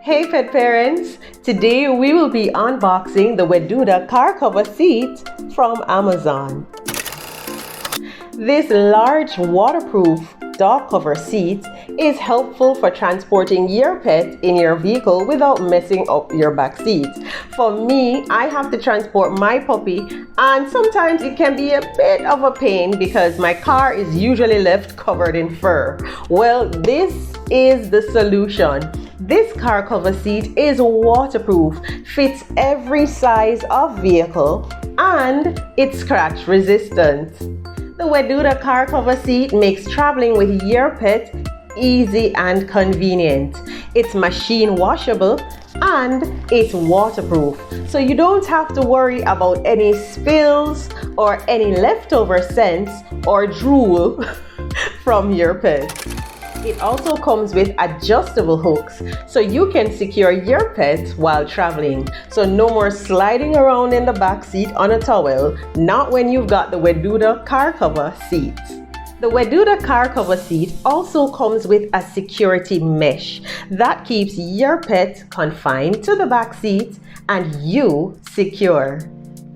Hey pet parents! Today we will be unboxing the Wig-Pixie car cover seat from Amazon. This large waterproof dog cover seat is helpful for transporting your pet in your vehicle without messing up your back seat. For me, I have to transport my puppy and sometimes it can be a bit of a pain because my car is usually left covered in fur. Well, this is the solution. This car cover seat is waterproof, fits every size of vehicle, and it's scratch resistant. The Wig-Pixie car cover seat makes traveling with your pet easy and convenient. It's machine washable and it's waterproof, so you don't have to worry about any spills or any leftover scents or drool from your pet. It also comes with adjustable hooks so you can secure your pet while traveling. So no more sliding around in the back seat on a towel, not when you've got the Wig-Pixie car cover seat. The Wig-Pixie car cover seat also comes with a security mesh that keeps your pet confined to the back seat and you secure.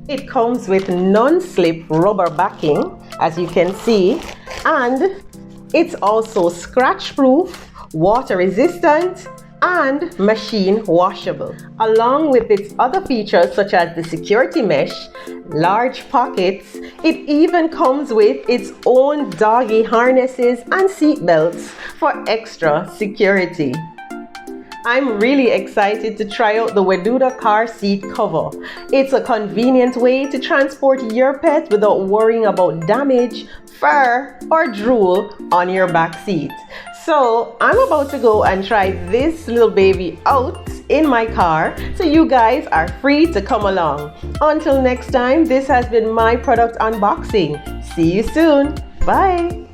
It comes with non-slip rubber backing, as you can see, and it's also scratch-proof, water-resistant, and machine washable. Along with its other features such as the security mesh, large pockets, it even comes with its own doggy harnesses and seat belts for extra security. I'm really excited to try out the Wig-Pixie car seat cover. It's a convenient way to transport your pet without worrying about damage, fur, or drool on your back seat. So I'm about to go and try this little baby out in my car, so you guys are free to come along. Until next time, this has been my product unboxing. See you soon. Bye.